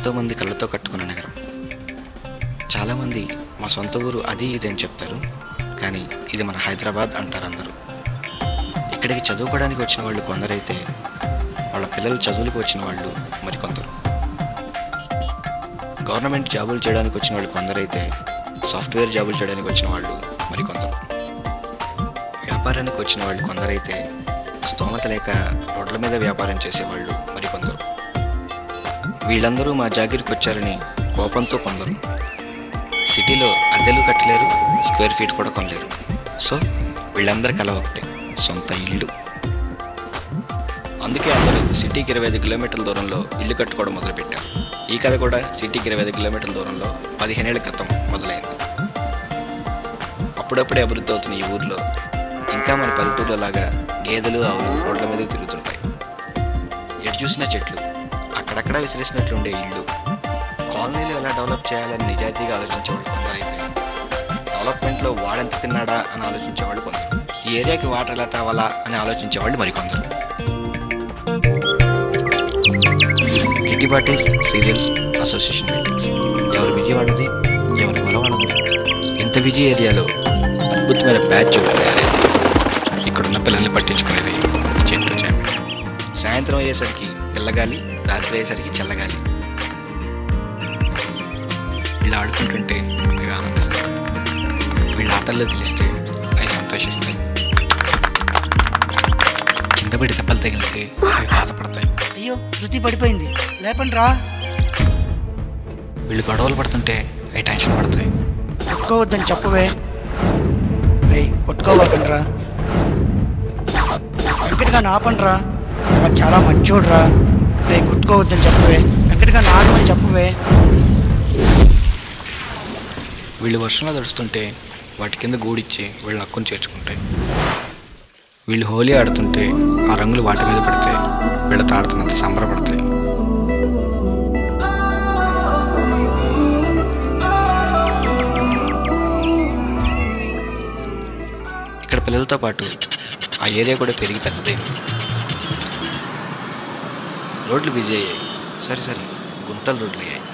ఎంతోమంది కళ్ళతో కట్టుకున్న నగరం. చాలామంది మా సొంత ఊరు అది ఇది అని చెప్తారు, కానీ ఇది మన హైదరాబాద్ అంటారు అందరూ. ఇక్కడికి చదువుకోవడానికి వచ్చిన వాళ్ళు కొందరైతే వాళ్ళ పిల్లలు చదువులకు వచ్చిన వాళ్ళు మరికొందరు. గవర్నమెంట్ జాబులు చేయడానికి వచ్చిన వాళ్ళు కొందరైతే సాఫ్ట్వేర్ జాబులు చేయడానికి వచ్చిన వాళ్ళు మరికొందరు. వ్యాపారానికి వచ్చిన వాళ్ళు కొందరైతే స్తోమత లేక రోడ్ల మీద వ్యాపారం చేసేవాళ్ళు మరికొందరు. వీళ్ళందరూ మా జాగిరికి వచ్చారని కోపంతో కొందరు. సిటీలో అద్దెలు కట్టలేరు, స్క్వేర్ ఫీట్ కూడా కొనలేరు. సో వీళ్ళందరి కల ఒకటే, సొంత ఇల్లు. అందుకే అందరూ సిటీకి 25 కిలోమీటర్ల దూరంలో ఇల్లు కట్టుకోవడం మొదలుపెట్టారు. ఈ కథ కూడా సిటీకి 25 కిలోమీటర్ల దూరంలో 15 ఏళ్ల క్రితం మొదలైంది. అప్పుడప్పుడే అభివృద్ధి అవుతున్న ఈ ఊర్లో ఇంకా మన పల్లెటూరులో లాగా గేదెలు ఆవులు రోడ్ల మీద తిరుగుతుంటాయి. ఎటు చూసిన చెట్లు, అక్కడక్కడ విసిరేసినట్లుండే ఇళ్ళు. కాలనీలు ఎలా డెవలప్ చేయాలని నిజాయితీగా ఆలోచించేవాళ్ళు కొందరైతే డెవలప్మెంట్లో వాడెంత తిన్నాడా అని ఆలోచించేవాళ్ళు కొందరు. ఈ ఏరియాకి వాటర్ ఎలా తేవాలా అని ఆలోచించేవాళ్ళు మరికొందరు. Kitty parties, serials, association meetings, ఎవరు విజయ్ వాళ్ళది, ఎవరు గొల వాళ్ళది. ఇంత విజయ్ ఏరియాలో అద్భుతమైన బ్యాచ్ తయారైంది. ఇక్కడున్న పిల్లల్ని పట్టించుకునేది చెట్టు చేప. సాయంత్రం అయ్యేసరికి పిల్లగాలి, రాత్రి అయ్యేసరికి చల్లగాలి. వీళ్ళు ఆడుకుంటుంటే అవి ఆనందిస్తాయి, వీళ్ళ ఆటల్లో గెలిస్తే అవి సంతోషిస్తాయి. కింద పడి దెబ్బలు తగిలితే అవి బాధపడతాయి. అయ్యో శృతి పడిపోయింది, లేపండి రా. వీళ్ళు గొడవలు పడుతుంటే అవి టెన్షన్ పడతాయి. కొట్టుకోవద్దని చెప్పవే. కొట్టుకోవద్దని రా. వెంకటగా ఆపండిరా, వాడు చాలా మంచోడురా. కొట్టుకోవద్దని చెప్పవే. వెంకటగా ఆగమని చెప్పవే. వీళ్ళు వర్షంలో తడుస్తుంటే వాటి కింద గూడిచ్చి వీళ్ళ హక్కును చేర్చుకుంటాయి. వీళ్ళు హోలీ ఆడుతుంటే ఆ రంగులు వాటి మీద పడితే వీళ్ళతో ఆడుతున్నంత సంబరపడతాయి. ఇక్కడ పిల్లలతో పాటు ఆ ఏరియా కూడా పెరిగి పెద్దదైంది. రోడ్లు బిజీ అయ్యాయి, సరే గుంతల రోడ్లు అయ్యాయి.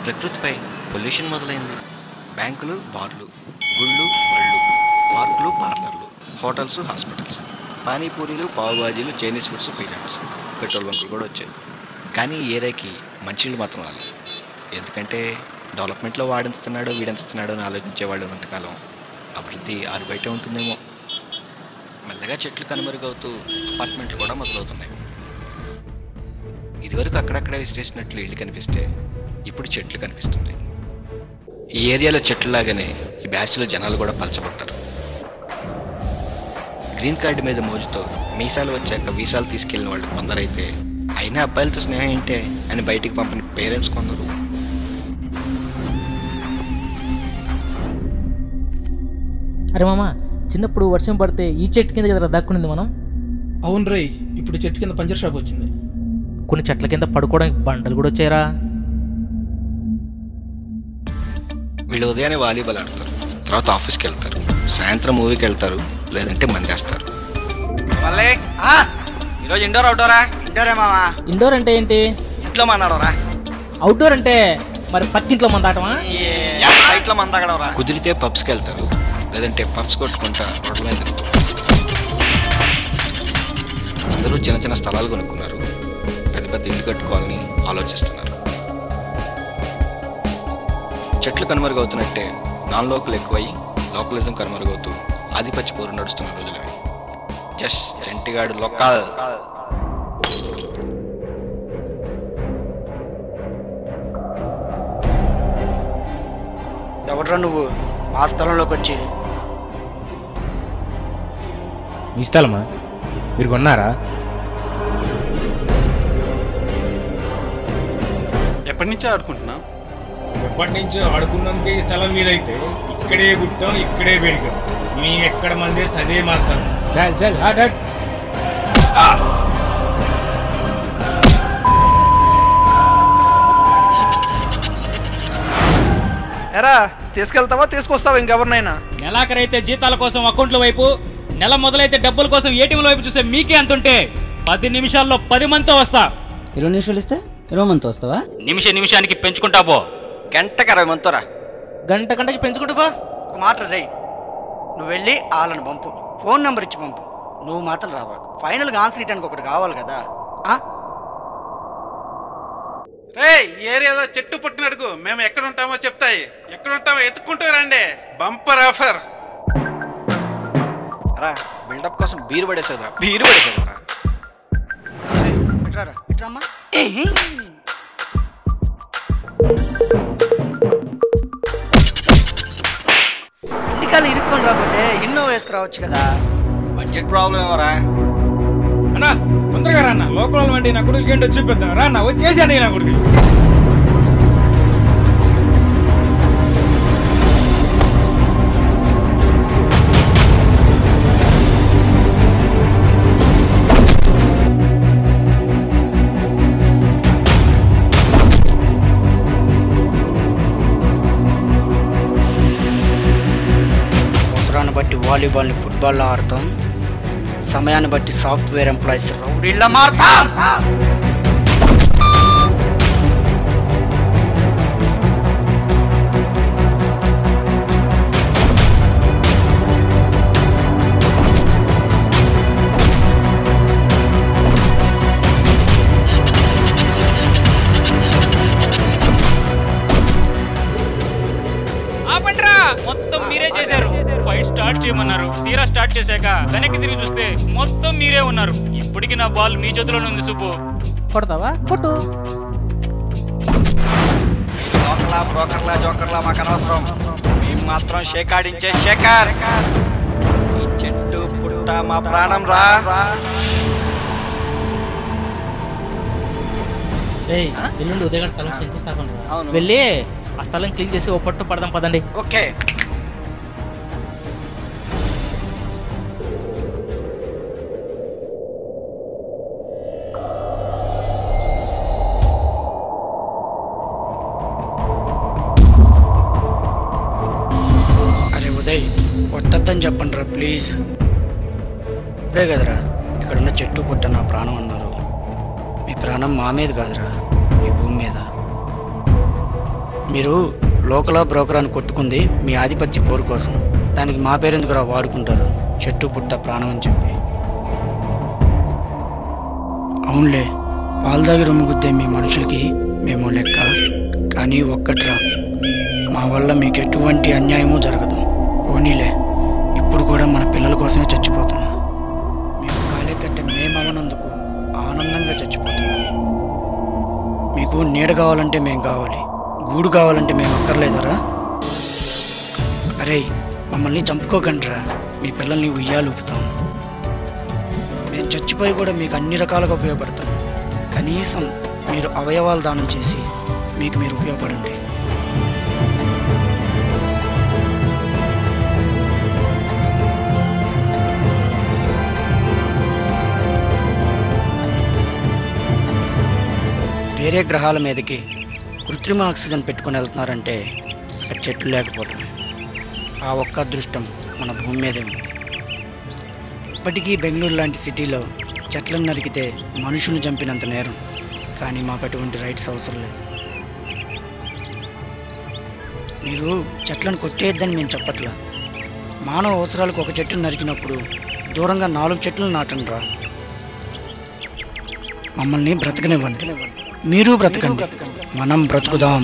ప్రకృతిపై పొల్యూషన్ మొదలైంది. బ్యాంకులు, బార్లు, గుళ్ళు, బళ్ళు, పార్కులు, పార్లర్లు, హోటల్స్, హాస్పిటల్స్, పానీపూరీలు, పావుబాజీలు, చైనీస్ ఫుడ్స్, పిజ్జాస్, పెట్రోల్ బంకులు కూడా వచ్చాయి. కానీ ఈ ఏరియాకి మంచినీళ్ళు మాత్రం రాలేదు. ఎందుకంటే డెవలప్మెంట్లో వాడెంతున్నాడో వీడెంతున్నాడో అని ఆలోచించేవాళ్ళు ఉన్నంతకాలం అభివృద్ధి ఆరు బయట ఉంటుందేమో. మెల్లగా చెట్లు కనుమరుగవుతూ అపార్ట్మెంట్లు కూడా మొదలవుతున్నాయి. ఇదివరకు అక్కడక్కడ విసిరేసినట్లు ఇళ్ళు కనిపిస్తే ఇప్పుడు చెట్లు కనిపిస్తుంది. ఈ ఏరియాలో చెట్లులాగానే ఈ బ్యాచ్లో జనాలు కూడా పలచబడ్డారు. గ్రీన్ కార్డు మీద మోజుతో మీసాలు వచ్చాక వీసాలు తీసుకెళ్లిన వాళ్ళు కొందరైతే అయినా అబ్బాయిలతో స్నేహం ఏంటే అని బయటికి పంపిన పేరెంట్స్ కొందరు. అరే మామ, చిన్నప్పుడు వర్షం పడితే ఈ చెట్టు కింద కదా దక్కునింది మనం. అవును రై, ఇప్పుడు చెట్టు కింద పంచర్ షాప్ వచ్చింది. కొన్ని చెట్ల కింద పడుకోవడానికి బండలు కూడా వచ్చారా. వీళ్ళు ఉదయాన్నే వాలీబాల్ ఆడతారు, తర్వాత ఆఫీస్కి వెళ్తారు, సాయంత్రం మూవీకి వెళ్తారు, లేదంటే మందేస్తారు. ఈరోజు ఇండోర్ అవుట్డోరా? ఇండోరే మామా. ఇండోర్ అంటే ఏంటి? ఇంట్లో మందాడవరా. అవుట్డోర్ అంటే మరి పక్కింట్లో మందాటమా? సైట్లో మందాగడవరా. కుదిరితే పబ్స్కి వెళ్తారు, లేదంటే పబ్స్ కొట్టుకుంటా రోడ్ల మీద తిరుగుతారు. అందరూ చిన్న చిన్న స్థలాలు కొనుక్కున్నారు, పెద్ద పెద్ద ఇల్లు కట్టుకోవాలని ఆలోచిస్తున్నారు. చెట్లు కనుమరుగవుతున్నట్టే నాన్ లోకల్ ఎక్కువై లోకలిజం కనుమరుగవుతూ ఆధిపత్య పోరు నడుస్తున్న రోజులవి. Just Chantigadu local. ఎవడ్రా నువ్వు మా స్థలంలోకి వచ్చి? మీ స్థలమా? మీరు కొన్నారా? ఎప్పటి నుంచో ఆడుకుంటున్నా? ఎప్పటి నుంచో ఆడుకున్నందుకే ఈ స్థలం మీద అయితే ఇక్కడే పుట్టాం, ఇక్కడే పెరిగాం. మేము ఎక్కడ మంది చేస్తే అదే మా స్థలం. చల్ చల్ హట్ హట్. ఎరా తీసుకెళ్తావా తీసుకొస్తావా ఇంకెవరినైనా? నెలాఖరైతే జీతాల కోసం అకౌంట్ల వైపు, నెల మొదలైతే డబ్బుల కోసం ఏటీఎంల వైపు చూసే మీకే అంతుంటే 10 నిమిషాల్లో 10 మందితో వస్తా. 20 నిమిషాలు ఇస్తే రోమంతో వస్తావా? నిమిషానికి పెంచుకుంటా పో. గంటకి 60 మందితో రా. గంటకి పెంచుకుంటూ బా. ఒక మాట రే, నువ్వు వెళ్ళి వాళ్ళని పంపు, ఫోన్ నెంబర్ ఇచ్చి పంపు. నువ్వు మాత్రం రాబాకు. ఫైనల్గా ఆన్సర్ ఇవ్వడానికి ఒకటి కావాలి కదా. రే ఏరియాలో చెట్టు పుట్టిన అడుగు, మేము ఎక్కడ ఉంటామో చెప్తాయి. ఎక్కడ ఉంటామో ఎత్తుక్కుంటూ రండి. బంపర్ ఆఫర్ రా. బిల్డప్ కోసం బీరు పడేసేదిరా, బీరు పడేసేదిరా. ఇట్రారా, ఇట్రామ్మా. ఎన్నికలు ఇరుక్కొని రాకపోతే ఎన్నో వేసుకురావచ్చు కదా. బడ్జెట్ ప్రాబ్లం ఏమోరా. అన్నా తొందరగా రా అన్న, లోకల్ వంటి నా కొడుకుకి ఏంటో చూపిద్దాం. రా అన్న, వచ్చేసాను నా కొడుకు. అవసరాన్ని బట్టి వాలీబాల్ని ఫుట్బాల్లో ఆడతాం, సమయాన్ని బట్టి సాఫ్ట్వేర్ ఎంప్లాయీస్ రౌడీలా మారుతాం. ఆపండ్రా, మొత్తం మీరే చేశారు. ఫైట్ స్టార్ట్ చేయమన్నారు, తీరా స్టార్ట్ చేశాక వెనక్కి తిరిగి చూస్తే మొత్తం మీరే ఉన్నారు. ఇప్పటికి నా బాల్ మీ చేతిలోనే ఉంది. సుబ్బు, కొడతావా? కొట్టు. లోకలా బ్రోకర్లా జోకర్లా మాకు అనవసరం. మేము మాత్రం షేక్ ఆడించే షేకర్స్. ఈ చెట్టు పుట్ట మా ప్రాణం రా. ఏయ్, ఎల్లుండి ఉదయగారి స్థలం శంకుస్థాపన రా. అవును. వెళ్ళి ఆ స్థలం క్లీన్ చేసి ఓ పట్టు పడదాం పదండి. ఓకే. అరే ఉదయ్, కొట్టద్దని చెప్పండి రా ప్లీజ్. ఇప్పుడే కదరా ఇక్కడున్న చెట్టు పుట్ట నా ప్రాణం అన్నారు. మీ ప్రాణం మా మీద కాదురా, మీ భూమి మీద. మీరు లోకలా బ్రోకర్ అని కొట్టుకుంది మీ ఆధిపత్య పోరు కోసం. దానికి మా పేరెందుకురా వాడుకుంటారు చెట్టు పుట్ట ప్రాణం అని చెప్పి. అవునులే, పాలు దాగి రొమ్ముగుద్దే మీ మనుషులకి మేము లెక్క. కానీ ఒక్కట్రా, మా వల్ల మీకు ఎటువంటి అన్యాయమూ జరగదు. ఓనీలే, ఇప్పుడు కూడా మన పిల్లల కోసమే చచ్చిపోతున్నాం. మేము కాలేకట్టే మేమవనందుకు ఆనందంగా చచ్చిపోతున్నాం. మీకు నీడ కావాలంటే మేము కావాలి, గూడు కావాలంటే మేము అక్కర్లేదరా. అరే మమ్మల్ని చంపుకోకండిరా, మీ పిల్లల్ని ఉయ్యాలూపుతాం. మేము చచ్చిపోయి కూడా మీకు అన్ని రకాలుగా ఉపయోగపడతాం. కనీసం మీరు అవయవాలు దానం చేసి మీకు మీరు ఉపయోగపడండి. వేరే గ్రహాల మీదకి కృత్రిమ ఆక్సిజన్ పెట్టుకుని వెళ్తున్నారంటే అక్కడ చెట్లు లేకపోవటమే. ఆ ఒక్క అదృష్టం మన భూమి మీదే ఉంది. ఇప్పటికీ బెంగళూరు లాంటి సిటీలో చెట్లను నరికితే మనుషులను చంపినంత నేరం. కానీ మాకు అటువంటి రైట్స్ అవసరం లేదు. మీరు చెట్లను కొట్టేయద్దని నేను చెప్పట్లా. మానవ అవసరాలకు ఒక చెట్టును నరికినప్పుడు దూరంగా 4 చెట్లు నాటండి రా. మమ్మల్ని బ్రతకనివ్వండి, మీరు బ్రతకండి, మనం బ్రతుకుదాం.